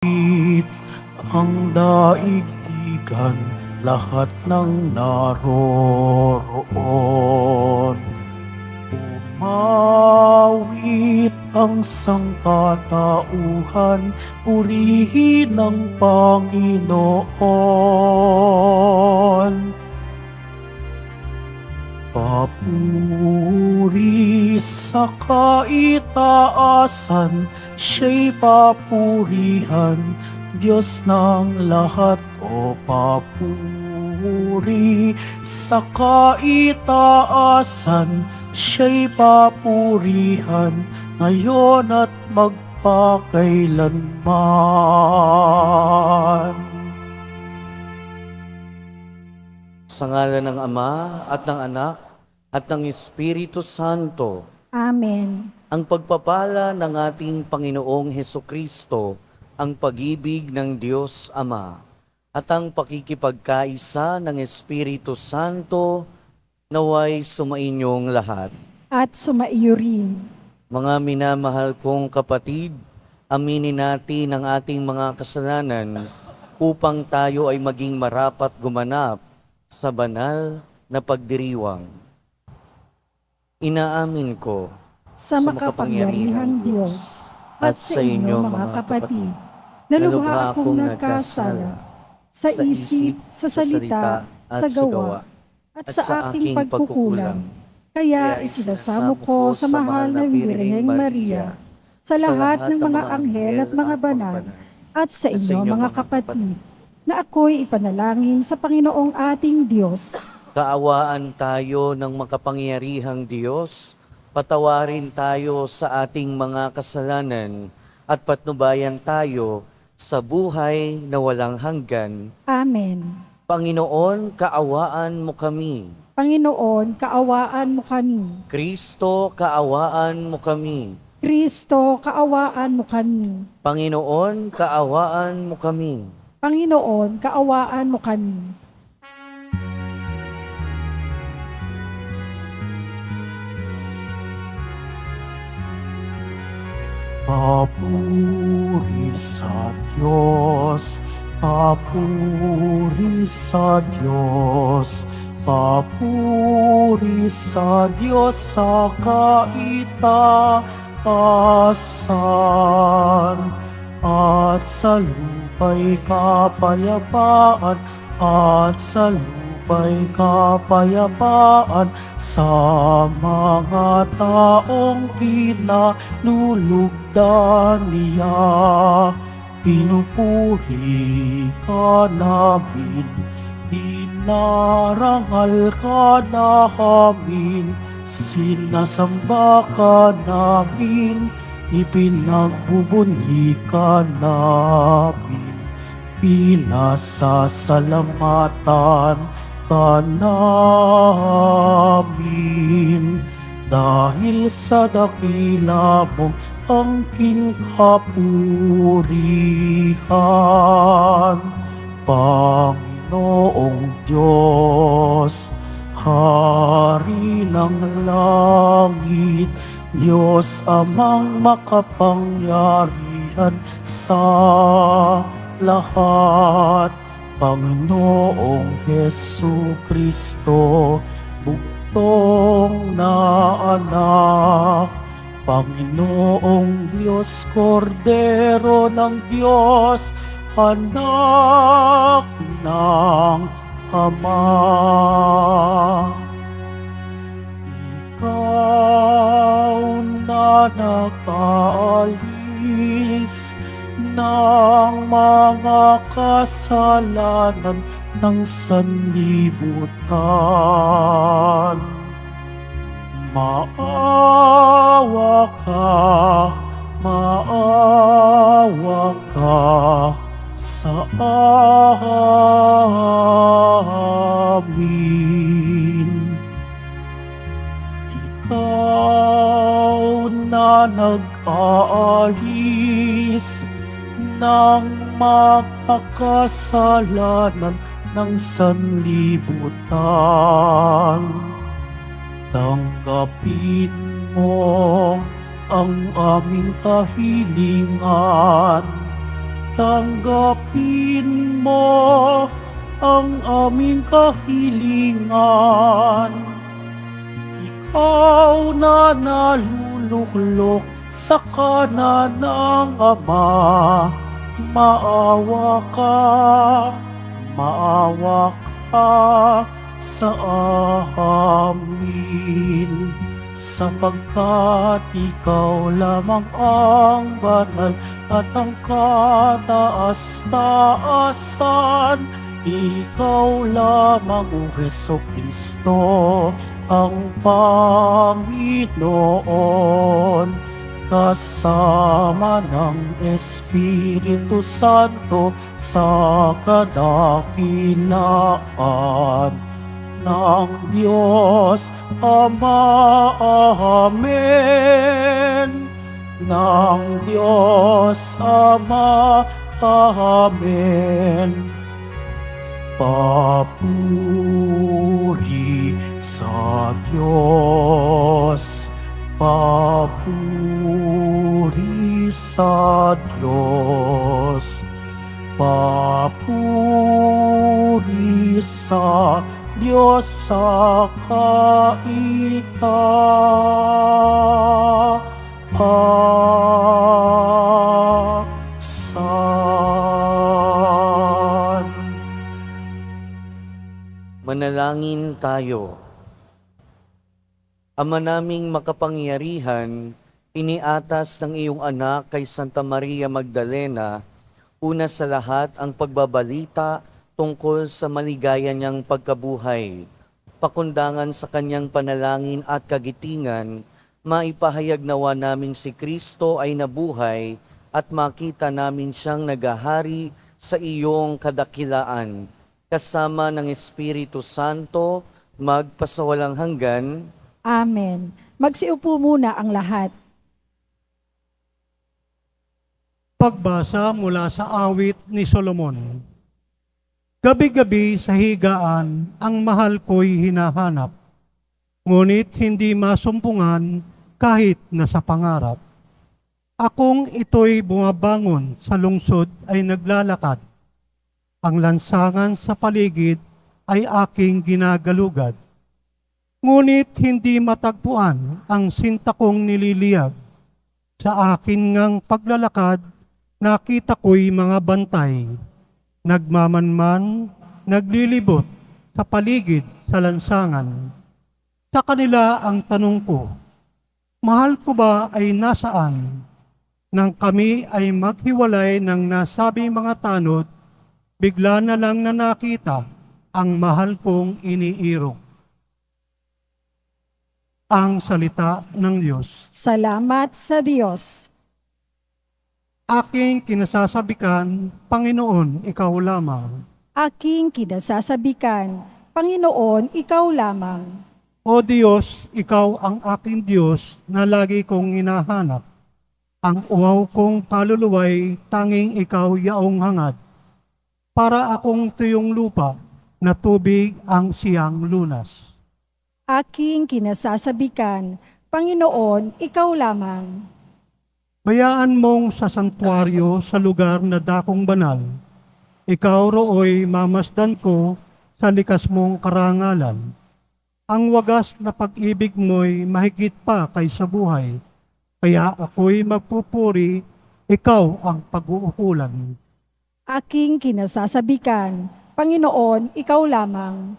Ang daigdigan, lahat ng naroroon. Umawit ang sangkatauhan, purihin ang Panginoon. Papuri sa kaitaasan, siya'y papurihan, Diyos ng lahat. O papuri sa kaitaasan, siya'y papurihan, ngayon at magpakailanman. Sa ngalan ng Ama at ng Anak at ng Espiritu Santo. Amen. Ang pagpapala ng ating Panginoong Hesukristo, ang pag-ibig ng Diyos Ama, at ang pakikipagkaisa ng Espiritu Santo naway sumainyong lahat. At sumaiyo rin. Mga minamahal kong kapatid, aminin natin ang ating mga kasalanan upang tayo ay maging marapat gumanap sa banal na pagdiriwang. Inaamin ko Sa makapangyarihang Diyos at sa inyo mga kapatid, na lubha akong nagkasala sa isip, sa salita, sa gawa, at sa aking pagkukulang. Kaya isinasamo ko sa mahal na Birheng Maria, sa lahat ng mga anghel at mga banal, at sa inyo mga kapatid, na ako'y ipanalangin sa Panginoong ating Diyos. Kaawaan tayo ng makapangyarihang Diyos, patawarin tayo sa ating mga kasalanan, at patnubayan tayo sa buhay na walang hanggan. Amen. Panginoon, kaawaan mo kami. Panginoon, kaawaan mo kami. Kristo, kaawaan mo kami. Kristo, kaawaan mo kami. Panginoon, kaawaan mo kami. Panginoon, kaawaan mo kami. Papuri sa Diyos, papuri sa Diyos, papuri sa Diyos sa kaitaasan, at sa lupa'y kapayapaan, at sa lupa'y kapayapaan sa mga taong pinalulugdan niya. Pinupuri ka namin, dinarangal ka namin, sinasamba ka namin, ipinagbubunyi ka namin, pinasasalamatan ka namin, dahil sa dakila mong angking kapurihan. Panginoong Diyos, Hari ng langit, Diyos Amang makapangyarihan sa lahat, Panginoong Hesukristo, buktong na anak, Panginoong Diyos, Kordero ng Diyos, anak ng Ama. Ikaw na nakaalis ng mga kasalanan ng sanlibutan. Maawa ka sa amin. Ikaw na nag-aalis ng mga kasalanan ng sanlibutan. Tanggapin mo ang aming kahilingan tanggapin mo ang aming kahilingan. Ikaw na naluluklok sa kanan ng Ama, maawa ka sa amin, sapagkat ikaw lamang ang banal at ang kataas-taasan. Ikaw lamang, O Hesukristo, ang Panginoon, kasama ng Espiritu Santo sa kadakilaan ng Diyos Ama. Amen. Ng Diyos Ama. Amen. Papuri sa Diyos, papuri sa Diyos, papuri sa Diyos sa kaitaasan. Manalangin tayo. Ama naming makapangyarihan, iniatas ng iyong anak kay Santa Maria Magdalena, una sa lahat ang pagbabalita tungkol sa maligaya niyang pagkabuhay. Pakundangan sa kanyang panalangin at kagitingan, maipahayag nawa namin si Kristo ay nabuhay at makita namin siyang nagahari sa iyong kadakilaan. Kasama ng Espiritu Santo, magpasawalang hanggan. Amen. Magsiupo muna ang lahat. Pagbasa mula sa awit ni Solomon. Gabi-gabi sa higaan, ang mahal ko'y hinahanap, ngunit hindi masumpungan kahit nasa pangarap. Akong ito'y bumabangon sa lungsod ay naglalakad, ang lansangan sa paligid ay aking ginagalugad. Ngunit hindi matagpuan ang sinta kong nililiyag. Sa akin ngang paglalakad, nakita ko'y mga bantay. Nagmamanman, naglilibot sa paligid sa lansangan. Sa kanila ang tanong ko, mahal ko ba ay nasaan? Nang kami ay maghiwalay ng nasabing mga tanod, bigla na lang na nakita ang mahal kong iniirog. Ang salita ng Diyos. Salamat sa Diyos. Aking kinasasabikan, Panginoon, ikaw lamang. Aking kinasasabikan, Panginoon, ikaw lamang. O Diyos, ikaw ang aking Diyos na lagi kong hinahanap. Ang uhaw kong kaluluway, tanging ikaw yaong hangad. Para akong tuyong lupa na tubig ang siyang lunas. Aking kinasasabikan, Panginoon, ikaw lamang. Bayaan mong sa santuaryo sa lugar na dakong banal. Ikaw rooy mamasdan ko sa likas mong karangalan. Ang wagas na pag-ibig mo'y mahigit pa kaysa buhay. Kaya ako'y magpupuri, ikaw ang pag-uukulan. Aking kinasasabikan, Panginoon, ikaw lamang.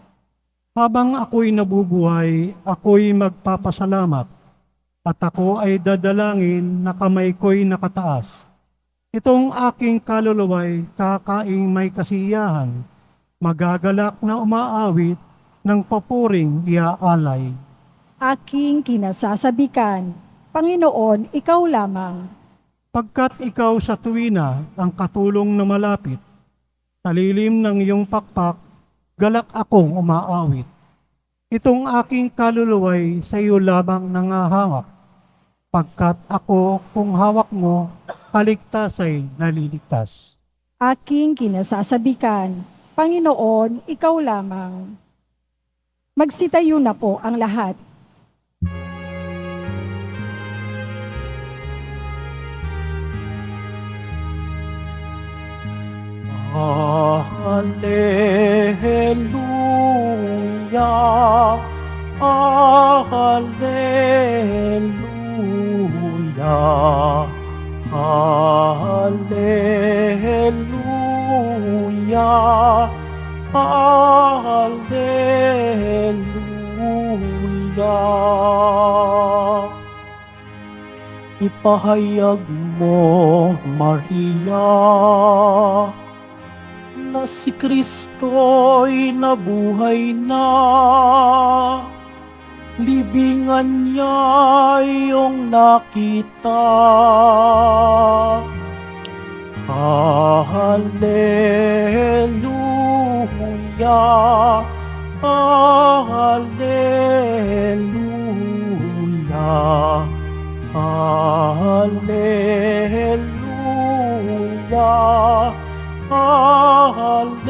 Habang ako'y nabubuhay, ako'y magpapasalamat. At ako ay dadalangin na kamay ko'y nakataas. Itong aking kaluluway, kakaing may kasiyahan, magagalak na umaawit ng papuring iaalay. Aking kinasasabikan, Panginoon, ikaw lamang. Pagkat ikaw sa tuwina ang katulong na malapit, sa lilim ng iyong pakpak, galak akong umaawit. Itong aking kaluluway sa iyo lamang nangahawak, pagkat ako kung hawak mo, kaligtas ay naliligtas. Aking kinasasabikan, Panginoon, ikaw lamang. Magsitayo na po ang lahat. Hallelujah, Hallelujah, Hallelujah, Hallelujah. Ipahayag mo, Maria, na si Kristo'y nabuhay na. Libingan niya iyong nakita. Hallelujah, Hallelujah, Hallelujah, Hallelujah.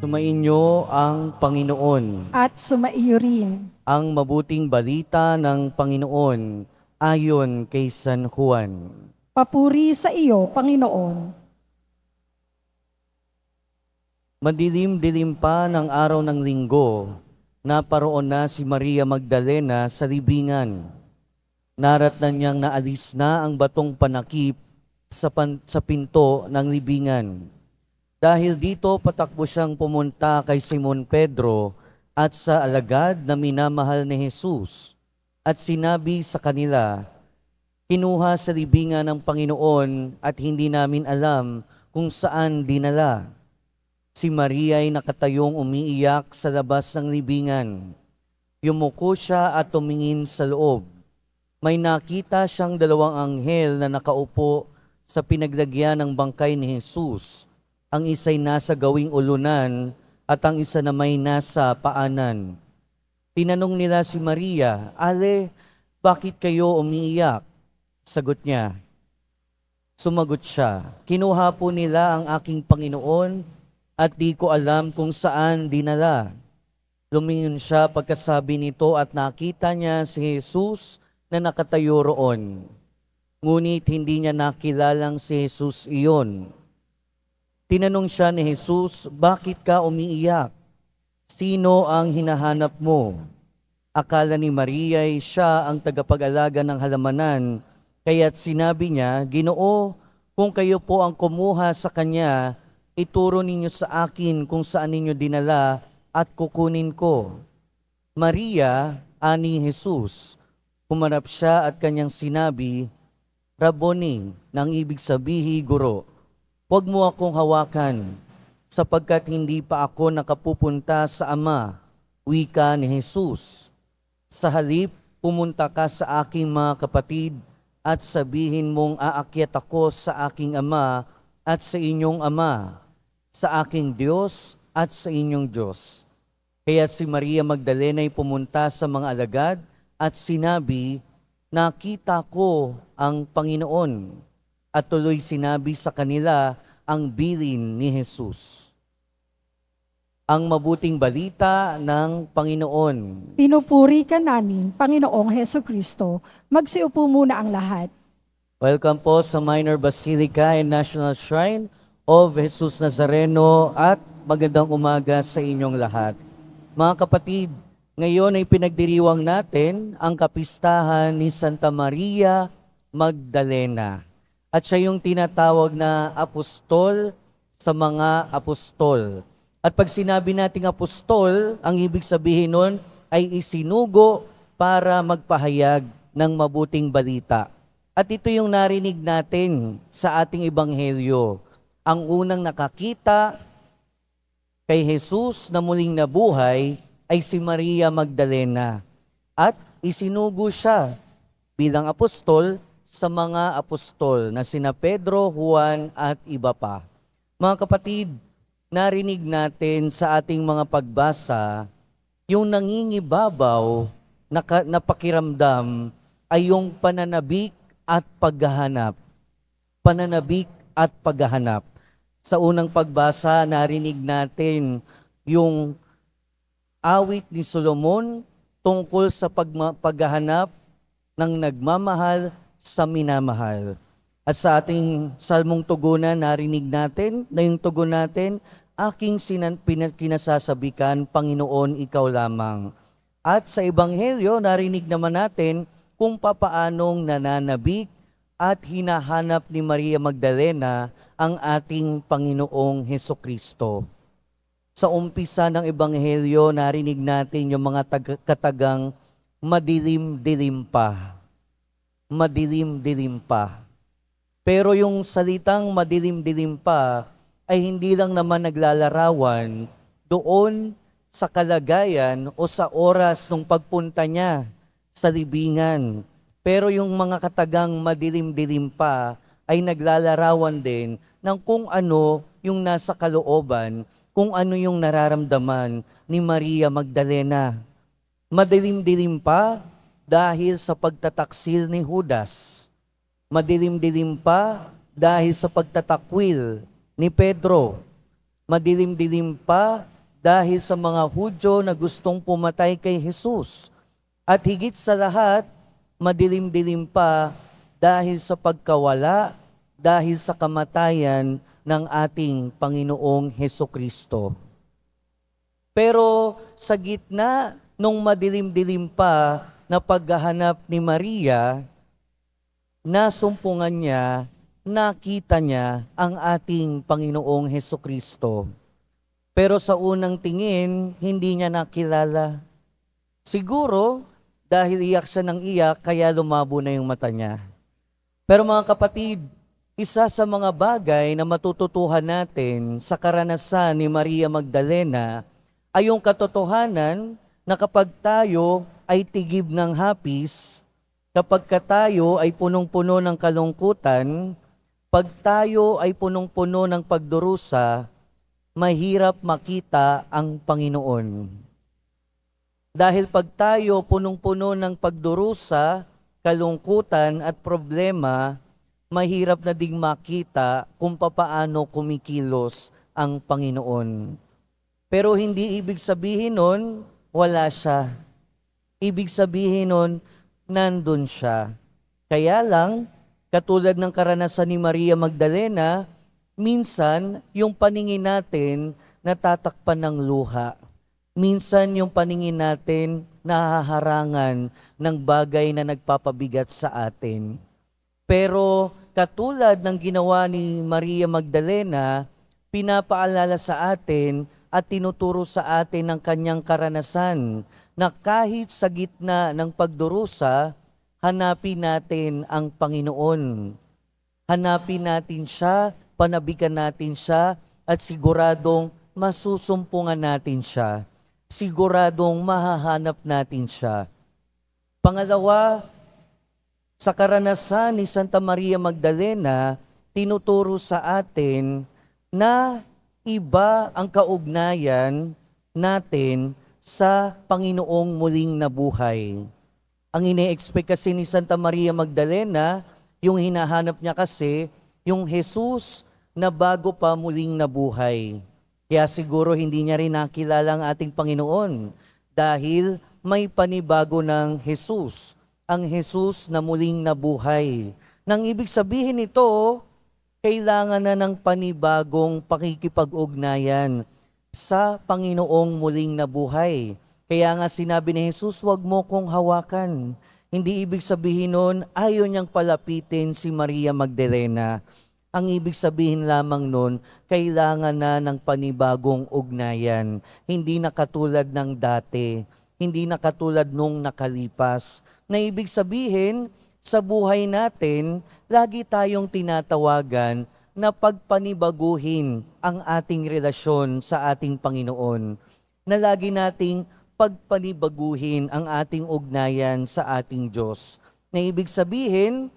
Sumainyo ang Panginoon. At sumaiyo rin. Ang mabuting balita ng Panginoon ayon kay San Juan. Papuri sa iyo, Panginoon. Madilim-dilim pa ng araw ng linggo, naparoon na si Maria Magdalena sa libingan. Naratnan niyang naalis na ang batong panakip sa pinto ng libingan. Dahil dito, patakbo siyang pumunta kay Simon Pedro at sa alagad na minamahal ni Jesus at sinabi sa kanila, "Kinuha sa libingan ng Panginoon at hindi namin alam kung saan dinala." Si Maria ay nakatayong umiiyak sa labas ng libingan. Yumuko siya at tumingin sa loob. May nakita siyang dalawang anghel na nakaupo sa pinaglagyan ng bangkay ni Jesus. Ang isa'y nasa gawing ulunan at ang isa na may nasa paanan. Tinanong nila si Maria, "Ale, bakit kayo umiiyak?" Sagot niya. Sumagot siya, "Kinuha po nila ang aking Panginoon at di ko alam kung saan dinala." Lumingon siya pagkasabi nito at nakita niya si Jesus na nakatayo roon. Ngunit hindi niya nakilalang si Jesus iyon. Tinanong siya ni Jesus, "Bakit ka umiiyak? Sino ang hinahanap mo?" Akala ni Maria ay siya ang tagapag-alaga ng halamanan, kaya't sinabi niya, "Ginoo, kung kayo po ang kumuha sa kanya, ituro ninyo sa akin kung saan ninyo dinala at kukunin ko." Maria, ani Jesus, humarap siya at kanyang sinabi, "Rabboni," nang ibig sabihin, Guro. "Huwag mo akong hawakan, sapagkat hindi pa ako nakapupunta sa Ama," wika ni Jesus. "Sa halip, pumunta ka sa aking mga kapatid at sabihin mong aakyat ako sa aking Ama at sa inyong Ama, sa aking Diyos at sa inyong Diyos." Kaya si Maria Magdalena ay pumunta sa mga alagad at sinabi, "Nakita ko ang Panginoon." At tuloy sinabi sa kanila ang bilin ni Jesus. Ang mabuting balita ng Panginoon. Pinupuri ka namin, Panginoong Heso Kristo. Magsiupo muna ang lahat. Welcome po sa Minor Basilica and National Shrine of Jesus Nazareno at magandang umaga sa inyong lahat. Mga kapatid, ngayon ay pinagdiriwang natin ang kapistahan ni Santa Maria Magdalena. At siya yung tinatawag na apostol sa mga apostol. At pag sinabi nating apostol, ang ibig sabihin nun ay isinugo para magpahayag ng mabuting balita. At ito yung narinig natin sa ating ebanghelyo. Ang unang nakakita kay Jesus na muling nabuhay ay si Maria Magdalena. At isinugo siya bilang apostol sa mga apostol na sina Pedro, Juan at iba pa. Mga kapatid, narinig natin sa ating mga pagbasa yung nangingibabaw na pakiramdam ay yung pananabik at paghahanap. Pananabik at paghahanap. Sa unang pagbasa, narinig natin yung awit ni Solomon tungkol sa paghahanap ng nagmamahal sa minamahal. At sa ating salmong tugunan, narinig natin na yung tugon natin, aking kinasasabikan, Panginoon, ikaw lamang. At sa Ebanghelyo, narinig naman natin kung papaanong nananabik at hinahanap ni Maria Magdalena ang ating Panginoong Hesukristo. Sa umpisa ng Ebanghelyo, narinig natin yung mga katagang madilim-dilim pa. Madilim-dilim pa. Pero yung salitang madilim-dilim pa ay hindi lang naman naglalarawan doon sa kalagayan o sa oras ng pagpunta niya sa libingan. Pero yung mga katagang madilim-dilim pa ay naglalarawan din ng kung ano yung nasa kalooban, kung ano yung nararamdaman ni Maria Magdalena. Madilim-dilim pa dahil sa pagtataksil ni Judas. Madilim-dilim pa dahil sa pagtatakwil ni Pedro. Madilim-dilim pa dahil sa mga Hudyo na gustong pumatay kay Jesus. At higit sa lahat, madilim-dilim pa dahil sa pagkawala, dahil sa kamatayan ng ating Panginoong Hesukristo. Pero sa gitna nung madilim-dilim pa na paghahanap ni Maria, nasumpungan niya, nakita niya ang ating Panginoong Hesukristo. Pero sa unang tingin, hindi niya nakilala. Siguro, dahil iyak siya ng iyak, kaya lumabo na yung mata niya. Pero mga kapatid, isa sa mga bagay na matututuhan natin sa karanasan ni Maria Magdalena ay yung katotohanan na kapag tayo ay tigib ng hapis, kapag tayo ay punong-puno ng kalungkutan, pag tayo ay punong-puno ng pagdurusa, mahirap makita ang Panginoon. Dahil pag tayo punong-puno ng pagdurusa, kalungkutan at problema, mahirap na ding makita kung papaano kumikilos ang Panginoon. Pero hindi ibig sabihin nun, wala siya. Ibig sabihin nun, nandun siya. Kaya lang, katulad ng karanasan ni Maria Magdalena, minsan yung paningin natin natatakpan ng luha. Minsan yung paningin natin nahaharangan ng bagay na nagpapabigat sa atin. Pero katulad ng ginawa ni Maria Magdalena, pinapaalala sa atin at tinuturo sa atin ng kanyang karanasan na kahit sa gitna ng pagdurusa, hanapin natin ang Panginoon. Hanapin natin siya, panabikan natin siya, at siguradong masusumpungan natin siya. Siguradong mahahanap natin siya. Pangalawa, sa karanasan ni Santa Maria Magdalena, tinuturo sa atin na iba ang kaugnayan natin sa Panginoong muling nabuhay. Ang ine-expect kasi ni Santa Maria Magdalena, yung hinahanap niya kasi, yung Jesus na bago pa muling nabuhay. Kaya siguro hindi niya rin nakilala ang ating Panginoon dahil may panibago ng Jesus, ang Jesus na muling nabuhay. Nang ibig sabihin nito, kailangan na ng panibagong pakikipag-ugnayan sa Panginoong muling nabuhay. Kaya nga sinabi ni Jesus, huwag mo kong hawakan. Hindi ibig sabihin nun, ayaw niyang palapitin si Maria Magdalena. Ang ibig sabihin lamang nun, kailangan na ng panibagong ugnayan. Hindi na katulad ng dati. Hindi na katulad nung nakalipas. Na ibig sabihin, sa buhay natin, lagi tayong tinatawagan na pagpanibaguhin ang ating relasyon sa ating Panginoon. Na lagi nating pagpanibaguhin ang ating ugnayan sa ating Diyos. Na ibig sabihin,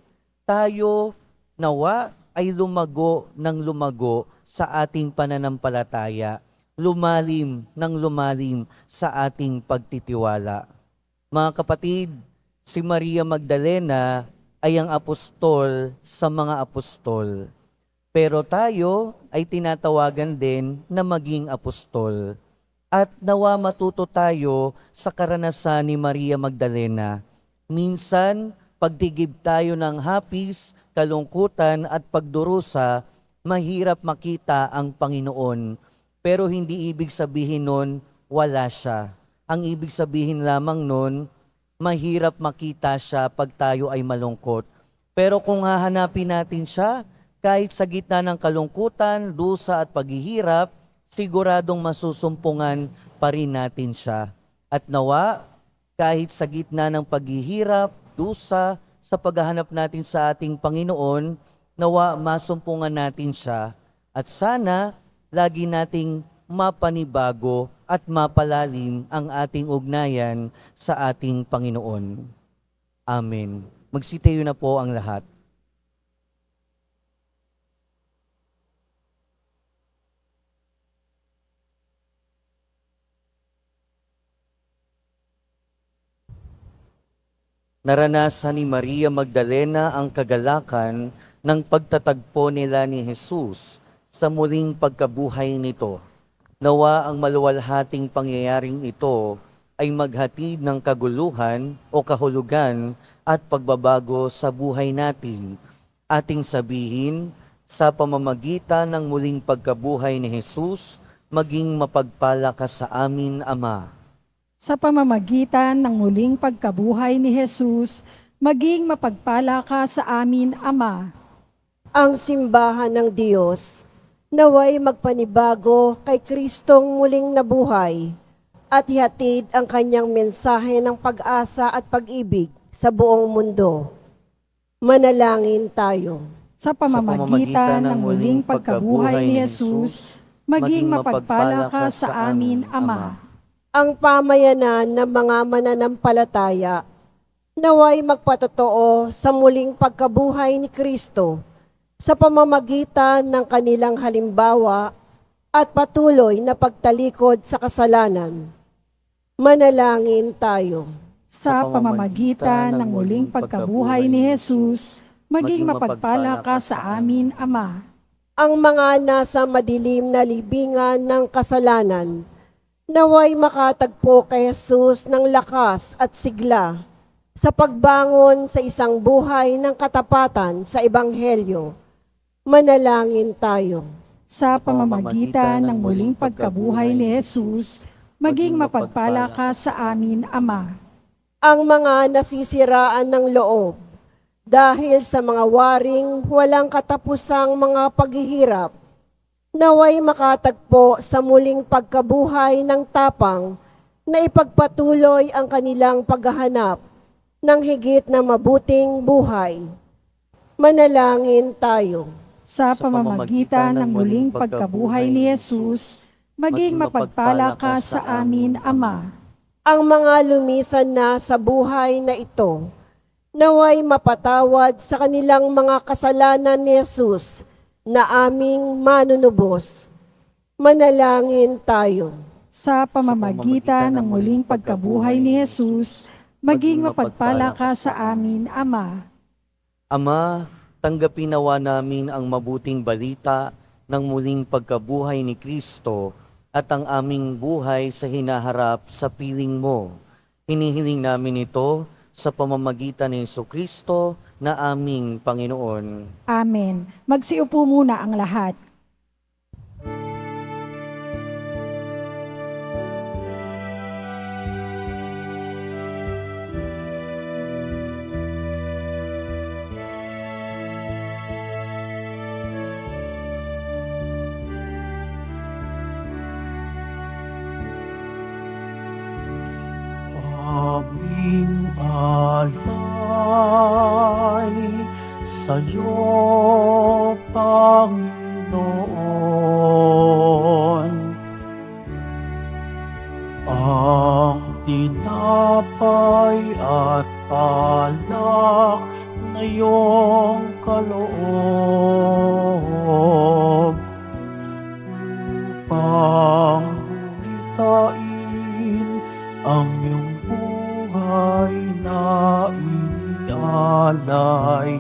tayo nawa ay lumago ng lumago sa ating pananampalataya. Lumalim ng lumalim sa ating pagtitiwala. Mga kapatid, si Maria Magdalena ay ang apostol sa mga apostol. Pero tayo ay tinatawagan din na maging apostol. At nawa matuto tayo sa karanasan ni Maria Magdalena. Minsan, Pagtigib tayo ng hapis, kalungkutan at pagdurusa, mahirap makita ang Panginoon. Pero hindi ibig sabihin nun, wala siya. Ang ibig sabihin lamang nun, mahirap makita siya pag tayo ay malungkot. Pero kung hahanapin natin siya, kahit sa gitna ng kalungkutan, dusa at paghihirap, siguradong masusumpungan pa rin natin siya. At nawa, kahit sa gitna ng paghihirap, dusa, sa paghahanap natin sa ating Panginoon, nawa masumpungan natin siya. At sana, lagi nating mapanibago at mapalalim ang ating ugnayan sa ating Panginoon. Amen. Magsitayo na po ang lahat. Naranasan ni Maria Magdalena ang kagalakan ng pagtatagpo nila ni Jesus sa muling pagkabuhay nito. Nawa ang maluwalhating pangyayaring ito ay maghatid ng kaguluhan o kahulugan at pagbabago sa buhay natin. Ating sabihin, sa pamamagitan ng muling pagkabuhay ni Jesus, maging mapagpala ka sa amin, Ama. Sa pamamagitan ng muling pagkabuhay ni Jesus, maging mapagpala ka sa amin, Ama. Ang simbahan ng Diyos, naway magpanibago kay Kristong muling nabuhay at ihatid ang kanyang mensahe ng pag-asa at pag-ibig sa buong mundo. Manalangin tayo. Sa pamamagitan ng muling pagkabuhay ni Jesus, maging mapagpala ka sa amin, Ama. Ang pamayanan ng mga mananampalataya, naway magpatotoo sa muling pagkabuhay ni Kristo sa pamamagitan ng kanilang halimbawa at patuloy na pagtalikod sa kasalanan. Manalangin tayo. Sa pamamagitan ng muling pagkabuhay ni Jesus, maging mapagpala ka sa amin, Ama. Ang mga nasa madilim na libingan ng kasalanan, naway makatagpo kay Jesus ng lakas at sigla sa pagbangon sa isang buhay ng katapatan sa Ebanghelyo. Manalangin tayo. Sa pamamagitan ng muling pagkabuhay ni Jesus, maging mapagpala ka sa amin, Ama. Ang mga nasisiraan ng loob dahil sa mga waring walang katapusang mga paghihirap, naway makatagpo sa muling pagkabuhay ng tapang na ipagpatuloy ang kanilang paghahanap ng higit na mabuting buhay. Manalangin tayo. Sa pamamagitan ng muling pagkabuhay ni Jesus, maging mapagpala ka sa amin, Ama. Ang mga lumisan na sa buhay na ito, naway mapatawad sa kanilang mga kasalanan ni Jesus na aming manunubos. Manalangin tayo. Sa pamamagitan ng muling pagkabuhay ni Jesus, maging mapagpala ka sa amin, Ama. Ama, tanggapin nawa namin ang mabuting balita ng muling pagkabuhay ni Kristo at ang aming buhay sa hinaharap sa piling mo. Hinihiling namin ito sa pamamagitan ni Jesucristo na aming Panginoon. Amen. Magsiupo muna ang lahat. Aming alay sa'yo, Panginoon. Ang tinapay at alak na iyong kaloob upang gulitain ang iyong buhay na inialay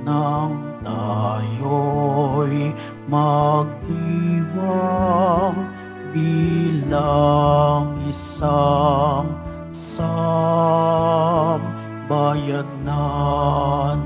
nang tayo'y magdiwang bilang isang sambayanan. bayanan.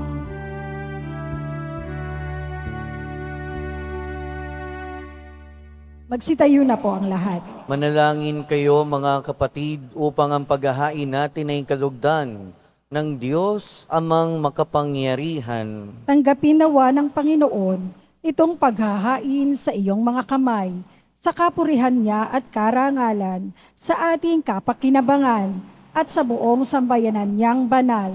Magsitayo na po ang lahat. Manalangin kayo mga kapatid upang ang paghahain natin ay kalugdan ng Diyos amang makapangyarihan. Tanggapin nawa ng Panginoon itong paghahain sa iyong mga kamay, sa kapurihan niya at karangalan, sa ating kapakinabangan, at sa buong sambayanan niyang banal.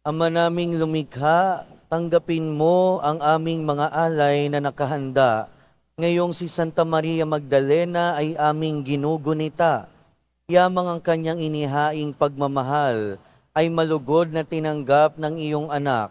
Ama naming lumikha, tanggapin mo ang aming mga alay na nakahanda. Ngayong si Santa Maria Magdalena ay aming ginugunita. Yamang ang kanyang inihaing pagmamahal ay malugod na tinanggap ng iyong anak,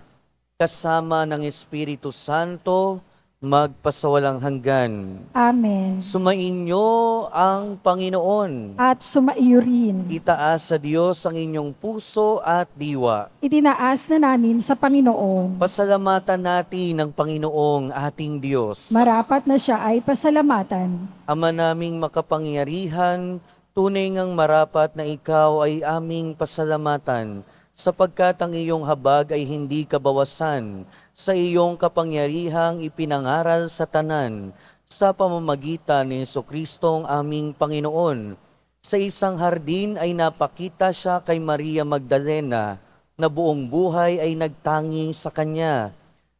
kasama ng Espiritu Santo, magpasawalang hanggan. Amen. Sumainyo ang Panginoon. At sumaiyo rin. Itaas sa Diyos ang inyong puso at diwa. Itinaas na namin sa Panginoon. Pasalamatan natin ang Panginoong ating Diyos. Marapat na siya ay pasalamatan. Ama naming makapangyarihan, tunay ngang marapat na ikaw ay aming pasalamatan, sapagkat ang iyong habag ay hindi kabawasan sa iyong kapangyarihang ipinangaral sa tanan, sa pamamagitan ni Jesucristong aming Panginoon. Sa isang hardin ay napakita siya kay Maria Magdalena, na buong buhay ay nagtangi sa kanya.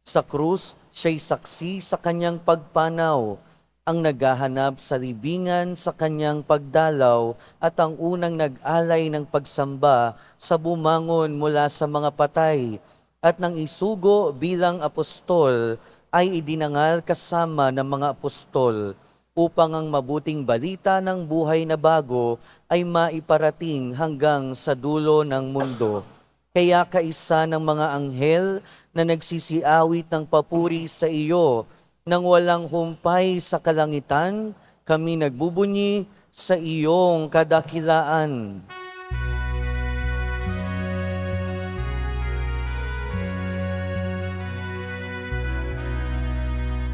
Sa krus, siya'y saksi sa kanyang pagpanaw, ang naghahanap sa libingan sa kanyang pagdalaw at ang unang nag-alay ng pagsamba sa bumangon mula sa mga patay, at nang isugo bilang apostol ay idinangal kasama ng mga apostol upang ang mabuting balita ng buhay na bago ay maiparating hanggang sa dulo ng mundo. Kaya kaisa ng mga anghel na nagsisiawit ng papuri sa iyo, nang walang humpay sa kalangitan, kami nagbubunyi sa iyong kadakilaan.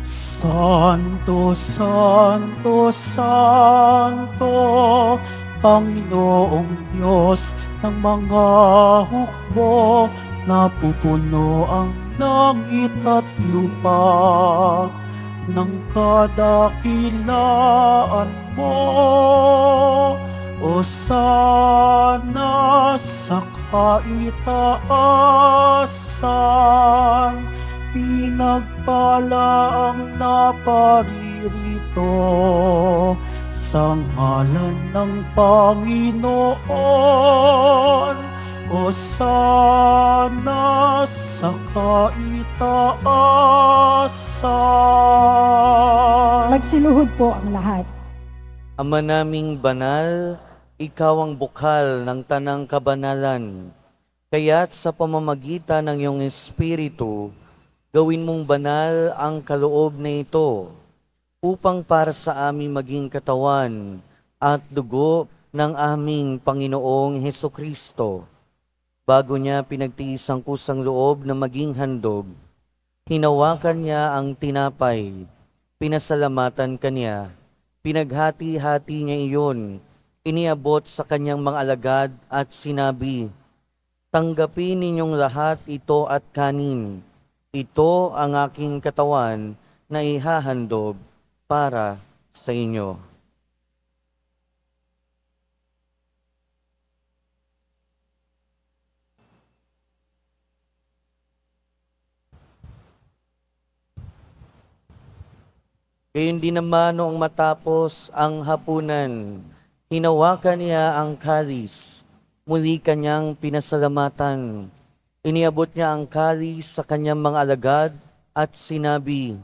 Santo, Santo, Santo, Panginoong Diyos ng mga hukbo, napupuno ang langit at lupa ng kadakilaan mo. O sana sa kaitaasan, pinagpala ang naparirito sa ngalan ng Panginoon. O sana sa kaitaasan. Magsiluhod po ang lahat. Ama naming banal, ikaw ang bukal ng tanang kabanalan. Kaya't sa pamamagitan ng iyong Espiritu, gawin mong banal ang kaloob na ito, upang para sa amin maging katawan at dugo ng aming Panginoong Hesukristo. Bago niya pinagtiis ang kusang loob na maging handog, hinawakan niya ang tinapay, pinasalamatan kanya, pinaghati-hati niya iyon, iniabot sa kanyang mga alagad at sinabi, "Tanggapin ninyong lahat ito at kanin. Ito ang aking katawan na ihahandog para sa inyo." Gayon din naman noong matapos ang hapunan, hinawakan niya ang kalis, muli kanyang pinasalamatan. Iniabot niya ang kalis sa kanyang mga alagad at sinabi,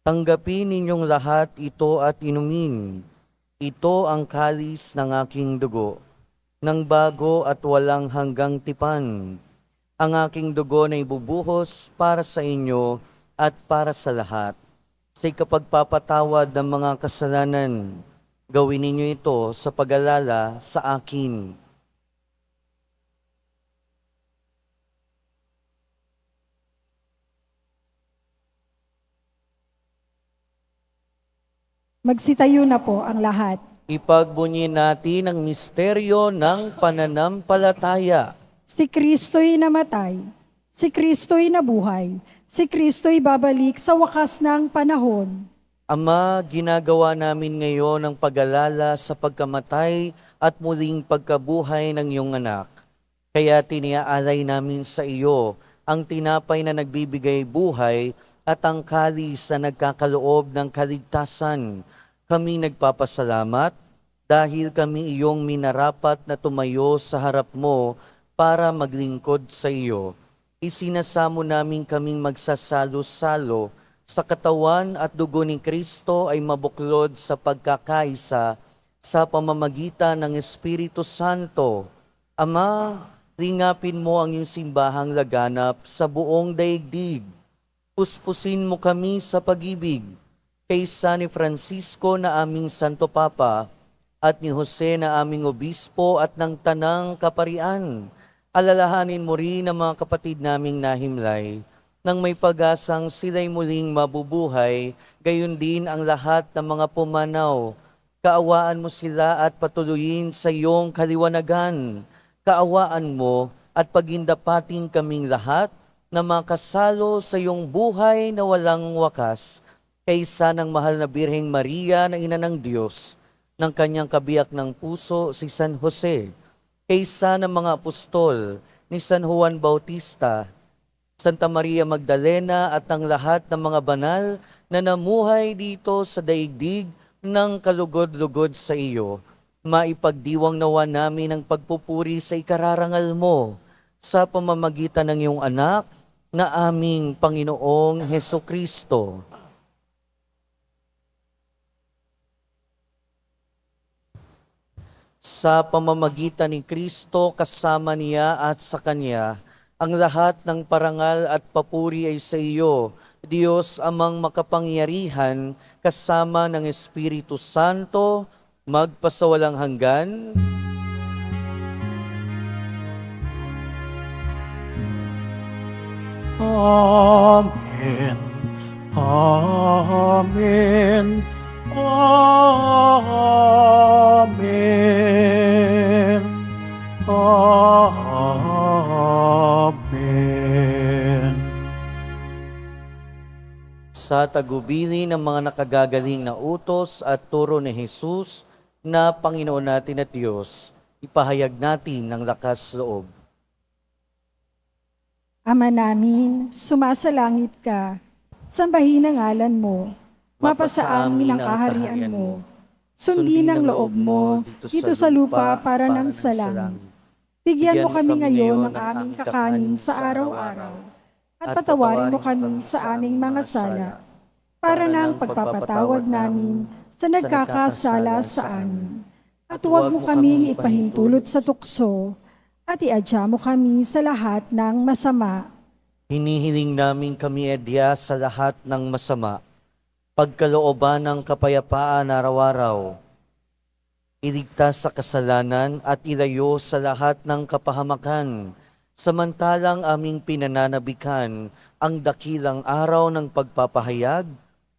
"Tanggapin ninyong lahat ito at inumin. Ito ang kalis ng aking dugo, ng bago at walang hanggang tipan. Ang aking dugo na ibubuhos para sa inyo at para sa lahat. Sa kapagpapatawad ng mga kasalanan, gawin ninyo ito sa pag-alala sa akin." Magsitayo na po ang lahat. Ipagbunyi natin ang misteryo ng pananampalataya. Si Kristo'y namatay, si Kristo'y nabuhay, si Kristo'y babalik sa wakas ng panahon. Ama, ginagawa namin ngayon ang pag-alala sa pagkamatay at muling pagkabuhay ng iyong anak. Kaya tiniaalay namin sa iyo ang tinapay na nagbibigay buhay at ang kalis na nagkakaloob ng kaligtasan. Kami nagpapasalamat dahil kami iyong minarapat na tumayo sa harap mo para maglingkod sa iyo. Isinasamo namin kaming magsasalo-salo sa katawan at dugo ni Kristo ay mabuklod sa pagkakaisa sa pamamagitan ng Espiritu Santo. Ama, ringapin mo ang iyong simbahang laganap sa buong daigdig. Puspusin mo kami sa pag-ibig kay San Francisco na aming Santo Papa at ni Jose na aming Obispo at ng Tanang Kaparian. Alalahanin mo rin ang mga kapatid naming nahimlay nang may pag-asang sila'y muling mabubuhay, gayon din ang lahat ng mga pumanaw. Kaawaan mo sila at patuloyin sa iyong kaliwanagan. Kaawaan mo at pagindapating kaming lahat na makasalo sa iyong buhay na walang wakas, kaysa ng mahal na Birheng Maria na Ina ng Diyos, ng kanyang kabiyak ng puso si San Jose, kaysa ng mga apostol ni San Juan Bautista, Santa Maria Magdalena at ang lahat ng mga banal na namuhay dito sa daigdig ng kalugod-lugod sa iyo. Maipagdiwang nawa namin ang pagpupuri sa ikararangal mo sa pamamagitan ng iyong anak na aming Panginoong Hesukristo. Sa pamamagitan ni Kristo, kasama niya at sa Kanya, ang lahat ng parangal at papuri ay sa iyo, Diyos amang makapangyarihan, kasama ng Espiritu Santo, magpasawalang hanggan. Amen. Amen. Amen. Amen. Sa tagubili ng mga nakagagaling na utos at turo ni Jesus na Panginoon natin at Diyos, ipahayag natin ng lakas loob. Ama namin, sumasalangit ka, sambahin ang ngalan mo, mapasa amin ang kaharian mo, sundin ang loob mo dito sa lupa para nang sa langit. Bigyan mo kami ngayon ng aming kakanin sa araw-araw, at patawarin mo kami sa aming mga sala, para nang pagpapatawad namin sa nagkakasala sa amin. At huwag mo kaming ipahintulot sa tukso, at iadya mo kami sa lahat ng masama. Hinihiling namin kami adya sa lahat ng masama, pagkalooban ng kapayapaan araw-araw, iligtas sa kasalanan at ilayo sa lahat ng kapahamakan, samantalang aming pinananabikan ang dakilang araw ng pagpapahayag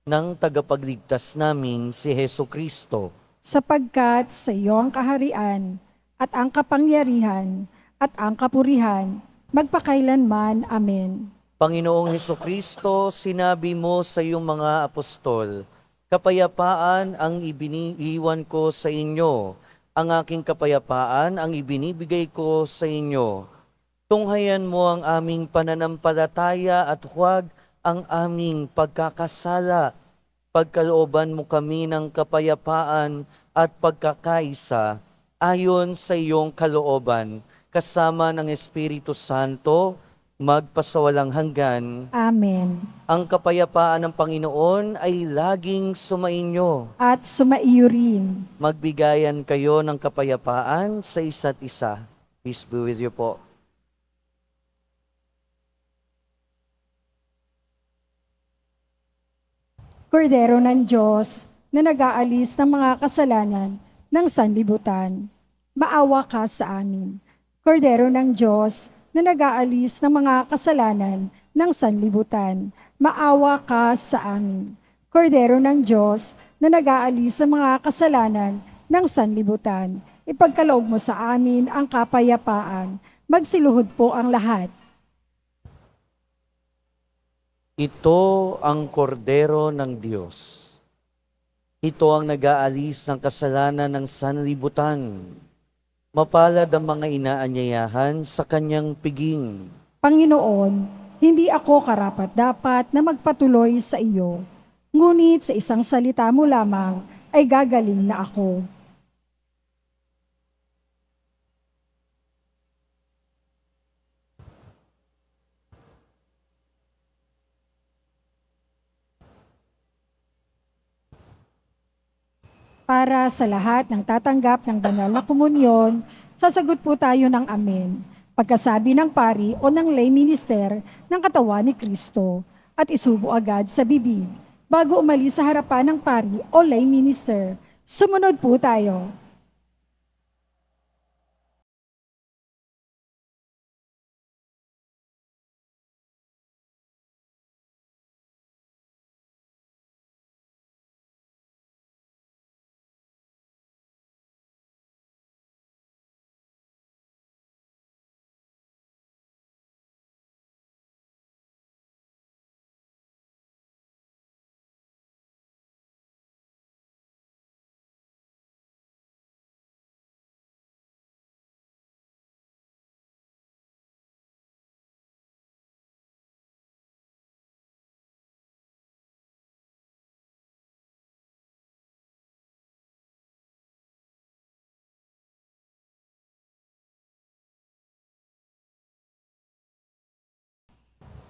ng tagapagligtas namin si Hesu Kristo. Sapagkat sa iyo ang kaharian, at ang kapangyarihan, at ang kapurihan, magpakailanman. Amen. Panginoong Hesu Kristo, sinabi mo sa iyong mga apostol, kapayapaan ang ibiniiwan ko sa inyo, ang aking kapayapaan ang ibinibigay ko sa inyo. Tunghayan mo ang aming pananampalataya at huwag ang aming pagkakasala. Pagkalooban mo kami ng kapayapaan at pagkakaisa ayon sa iyong kalooban, kasama ng Espiritu Santo, magpasawalang hanggan. Amen. Ang kapayapaan ng Panginoon ay laging sumainyo. At sumaiyo rin. Magbigayan kayo ng kapayapaan sa isa't isa. Peace be with you po. Kordero ng Diyos na nag-aalis ng mga kasalanan ng sanlibutan, maawa ka sa amin. Kordero ng Diyos na nag-aalis ng mga kasalanan ng sanlibutan, maawa ka sa amin. Kordero ng Diyos na nag-aalis ng mga kasalanan ng sanlibutan, ipagkaloob mo sa amin ang kapayapaan. Magsiluhod po ang lahat. Ito ang kordero ng Diyos. Ito ang nag-aalis ng kasalanan ng sanlibutan. Mapalad ang mga inaanyayahan sa kanyang piging. Panginoon, hindi ako karapat-dapat na magpatuloy sa iyo. Ngunit sa isang salita mo lamang ay gagaling na ako. Para sa lahat ng tatanggap ng banal na komunyon, sasagot po tayo ng amen. Pagkasabi ng pari o ng lay minister ng katawan ni Kristo at isubo agad sa bibig. Bago umalis sa harapan ng pari o lay minister, sumunod po tayo.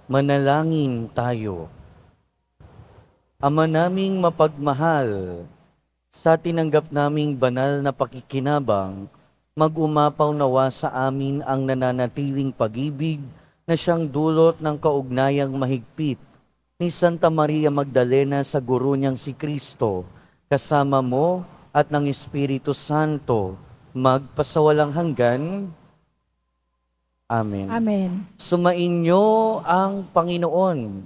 Manalangin tayo. Ama naming mapagmahal, sa tinanggap naming banal na pakikinabang, mag-umapaw nawa sa amin ang nananatiling pag-ibig na siyang dulot ng kaugnayang mahigpit ni Santa Maria Magdalena sa guro niyang si Kristo, kasama mo at ng Espiritu Santo, magpasawalang hanggan. Amen. Amen. Sumainyo ang Panginoon.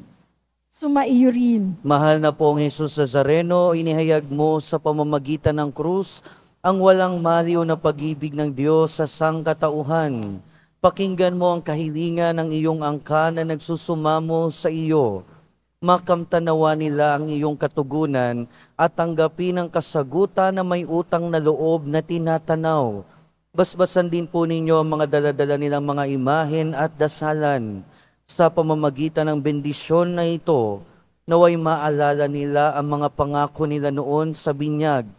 Sumaiyo rin. Mahal na pong Jesus Nazareno, inihayag mo sa pamamagitan ng krus ang walang maliw na pag-ibig ng Diyos sa sangkatauhan. Pakinggan mo ang kahilingan ng iyong angka na nagsusumamo sa iyo. Makamtanawa nila ang iyong katugunan at tanggapin ang kasagutan na may utang na loob na tinatanaw. Basbasan din po ninyo ang mga daladala nilang mga imahen at dasalan. Sa pamamagitan ng bendisyon na ito, naway maalala nila ang mga pangako nila noon sa binyag,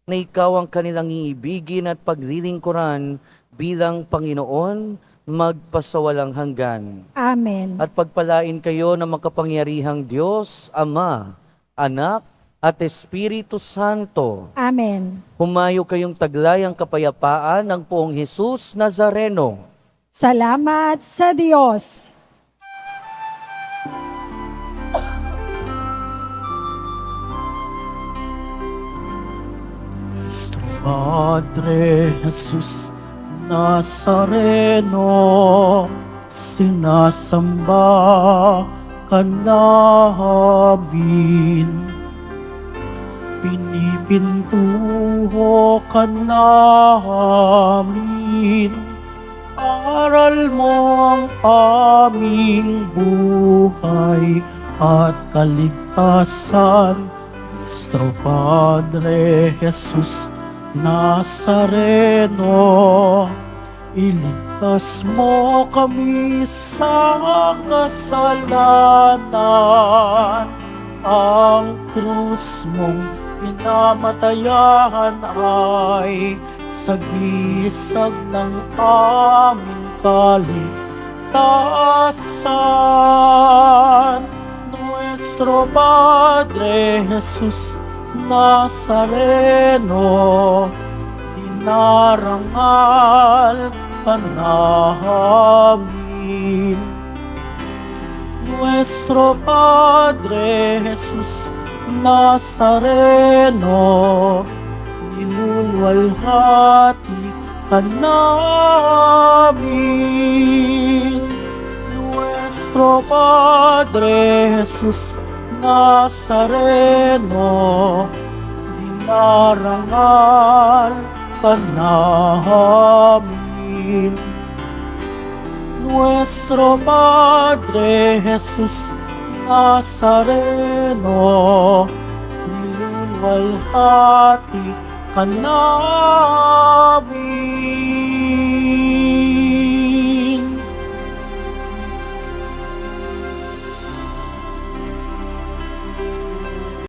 na ikaw ang kanilang iibigin at paglilingkuran bilang Panginoon, magpasawalang hanggan. Amen. At pagpalain kayo ng makapangyarihang Diyos, Ama, Anak, at Espiritu Santo. Amen. Humayo kayong taglayang kapayapaan ng Poong Jesus Nazareno. Salamat sa Diyos. Nuestro Padre Jesus Nazareno, sinasamba ka namin. Pinipintuho ka namin. Aral mo ang aming buhay at kaligtasan. Nuestro Padre Jesus Nazareno, iligtas mo kami sa kasalanan. Ang krus mong pinamatayan ay sagisag ng aming kaligtasan. Nuestro Padre Jesus Nazareno, dinarangal ka namin. Nuestro Padre Jesus Nazareno, niluluwalhati ka namin. Nuestro Padre Jesus Nazareno, dinarangal ka namin. Nuestro Padre Jesus Nazareno, niluluwalhati ka namin.